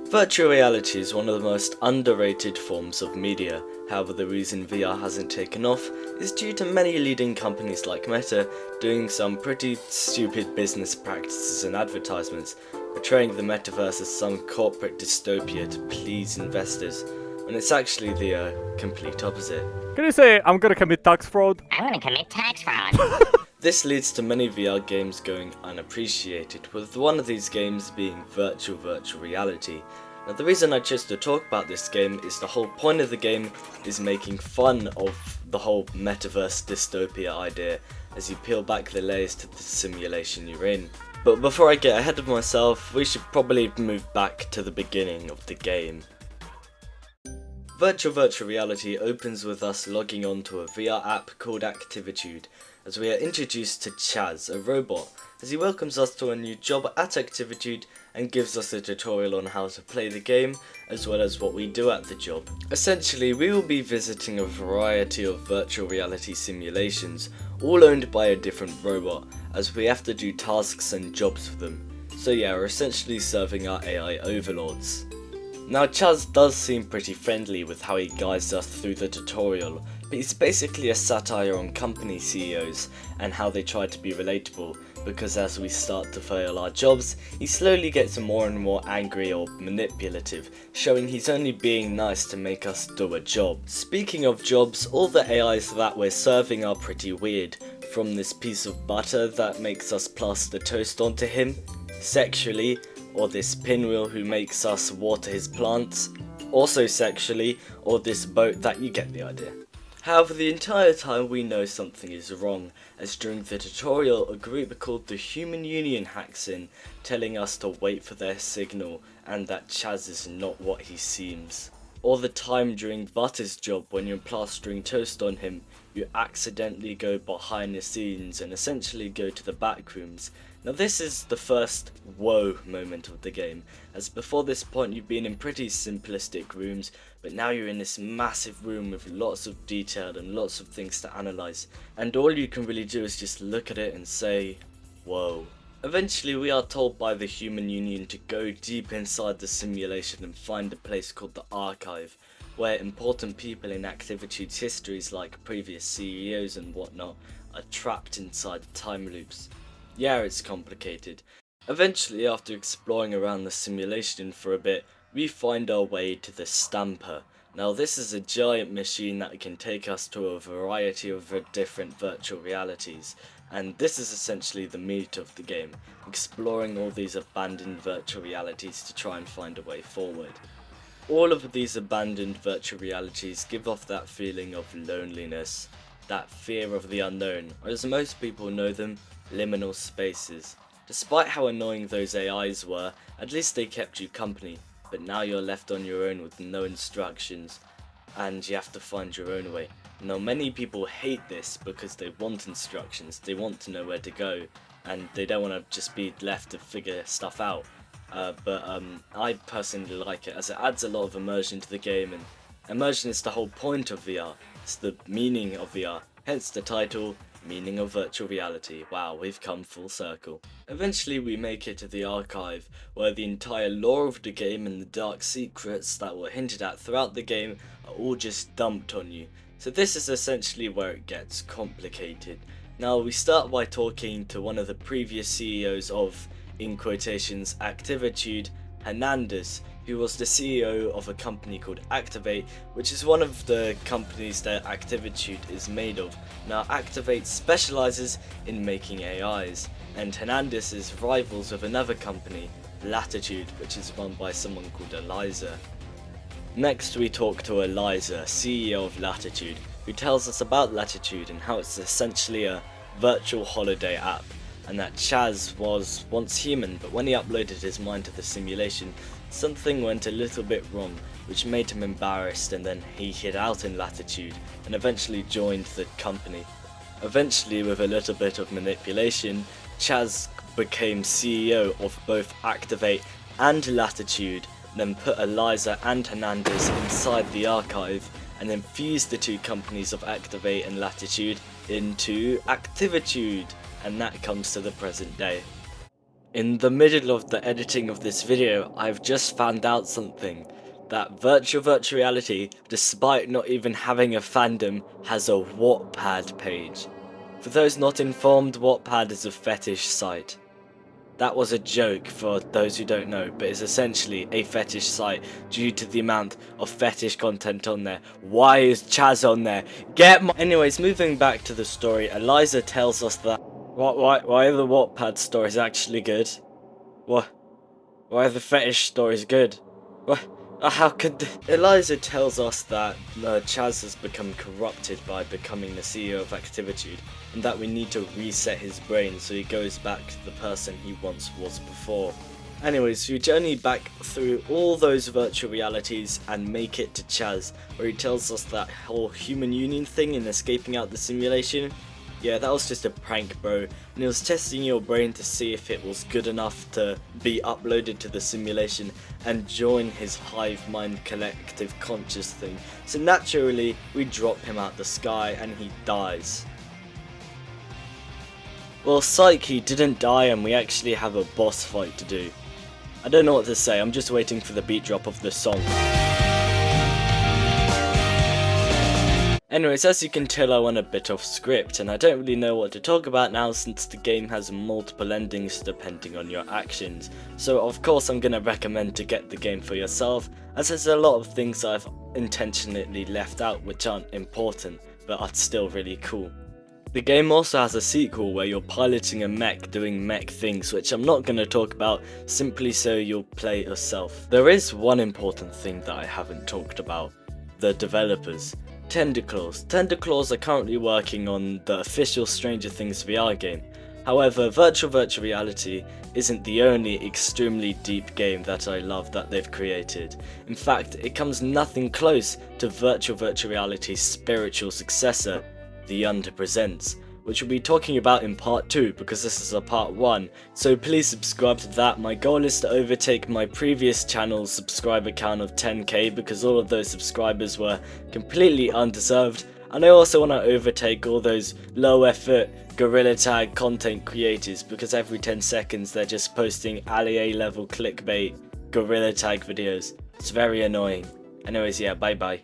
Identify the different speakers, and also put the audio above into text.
Speaker 1: Virtual reality is one of the most underrated forms of media. However, the reason VR hasn't taken off is due to many leading companies like Meta doing some pretty stupid business practices and advertisements, portraying the metaverse as some corporate dystopia to please investors, when it's actually the complete opposite.
Speaker 2: Can you say, I'm gonna commit tax fraud?
Speaker 3: I'm gonna commit tax fraud.
Speaker 1: This leads to many VR games going unappreciated, with one of these games being virtual reality. Now, the reason I chose to talk about this game is the whole point of the game is making fun of the whole metaverse dystopia idea as you peel back the layers to the simulation you're in. But before I get ahead of myself, we should probably move back to the beginning of the game. Virtual reality opens with us logging on to a VR app called Activitude, as we are introduced to Chaz, a robot, as he welcomes us to a new job at Activitude and gives us a tutorial on how to play the game, as well as what we do at the job. Essentially, we will be visiting a variety of virtual reality simulations, all owned by a different robot, as we have to do tasks and jobs for them. So yeah, we're essentially serving our AI overlords. Now, Chaz does seem pretty friendly with how he guides us through the tutorial, but he's basically a satire on company CEOs and how they try to be relatable, because as we start to fail our jobs, he slowly gets more and more angry or manipulative, showing he's only being nice to make us do a job. Speaking of jobs, all the AIs that we're serving are pretty weird, from this piece of butter that makes us plaster toast onto him, sexually, or this pinwheel who makes us water his plants, also sexually, or this boat that you get the idea. However, the entire time we know something is wrong, as during the tutorial a group called the Human Union hacks in, telling us to wait for their signal and that Chaz is not what he seems. Or the time during Butter's job when you're plastering toast on him, you accidentally go behind the scenes and essentially go to the back rooms. Now this is the first whoa moment of the game, as before this point you've been in pretty simplistic rooms, but now you're in this massive room with lots of detail and lots of things to analyse, and all you can really do is just look at it and say, whoa. Eventually we are told by the Human Union to go deep inside the simulation and find a place called the Archive, where important people in Activitude's histories like previous CEOs and whatnot are trapped inside time loops. Yeah, it's complicated. Eventually, after exploring around the simulation for a bit, we find our way to the Stamper. Now this is a giant machine that can take us to a variety of different virtual realities, and this is essentially the meat of the game, exploring all these abandoned virtual realities to try and find a way forward. All of these abandoned virtual realities give off that feeling of loneliness, that fear of the unknown, or as most people know them, liminal spaces. Despite how annoying those AIs were, at least they kept you company, but now you're left on your own with no instructions, and you have to find your own way. Now many people hate this because they want instructions, they want to know where to go, and they don't want to just be left to figure stuff out. But I personally like it, as it adds a lot of immersion to the game, and immersion is the whole point of VR, it's the meaning of VR, hence the title, Meaning of Virtual Reality. Wow, we've come full circle. Eventually we make it to the Archive, where the entire lore of the game and the dark secrets that were hinted at throughout the game are all just dumped on you. So this is essentially where it gets complicated. Now we start by talking to one of the previous CEOs of, in quotations, Activitude, Hernandez, who was the CEO of a company called Activate, which is one of the companies that Activitude is made of. Now Activate specializes in making AIs, and Hernandez is rivals of another company, Latitude, which is run by someone called Eliza. Next we talk to Eliza, CEO of Latitude, who tells us about Latitude and how it's essentially a virtual holiday app, and that Chaz was once human, but when he uploaded his mind to the simulation, something went a little bit wrong, which made him embarrassed, and then he hid out in Latitude and eventually joined the company. Eventually, with a little bit of manipulation, Chaz became CEO of both Activate and Latitude, then put Eliza and Hernandez inside the Archive, and then fused the two companies of Activate and Latitude into Activitude, and that comes to the present day. In the middle of the editing of this video, I've just found out something. That virtual reality, despite not even having a fandom, has a Wattpad page. For those not informed, Wattpad is a fetish site. That was a joke for those who don't know, but it's essentially a fetish site due to the amount of fetish content on there. Why is Chaz on there? Anyways, moving back to the story, Eliza tells us that why are the Wattpad stories actually good? Why are the fetish stories good? How could Eliza tells us that Chaz has become corrupted by becoming the CEO of Activitude, and that we need to reset his brain so he goes back to the person he once was before. Anyways, we journey back through all those virtual realities and make it to Chaz, where he tells us that whole human union thing in escaping out the simulation. Yeah, that was just a prank, bro, and he was testing your brain to see if it was good enough to be uploaded to the simulation and join his hive mind collective conscious thing. So naturally, we drop him out the sky and he dies. Well, psych, he didn't die and we actually have a boss fight to do. I don't know what to say, I'm just waiting for the beat drop of the song. Anyways, as you can tell, I went a bit off script, and I don't really know what to talk about now since the game has multiple endings depending on your actions. So of course I'm gonna recommend to get the game for yourself, as there's a lot of things I've intentionally left out which aren't important, but are still really cool. The game also has a sequel where you're piloting a mech doing mech things, which I'm not going to talk about simply so you'll play it yourself. There is one important thing that I haven't talked about: the developers. Tenderclaws are currently working on the official Stranger Things VR game. However, virtual reality isn't the only extremely deep game that I love that they've created. In fact, it comes nothing close to virtual reality's spiritual successor, The Under Presents, which we'll be talking about in part 2 because this is a part 1, so please subscribe to that. My goal is to overtake my previous channel's subscriber count of 10k because all of those subscribers were completely undeserved, and I also want to overtake all those low effort gorilla tag content creators because every 10 seconds they're just posting Ali level clickbait gorilla tag videos. It's very annoying. Anyways, yeah, bye bye.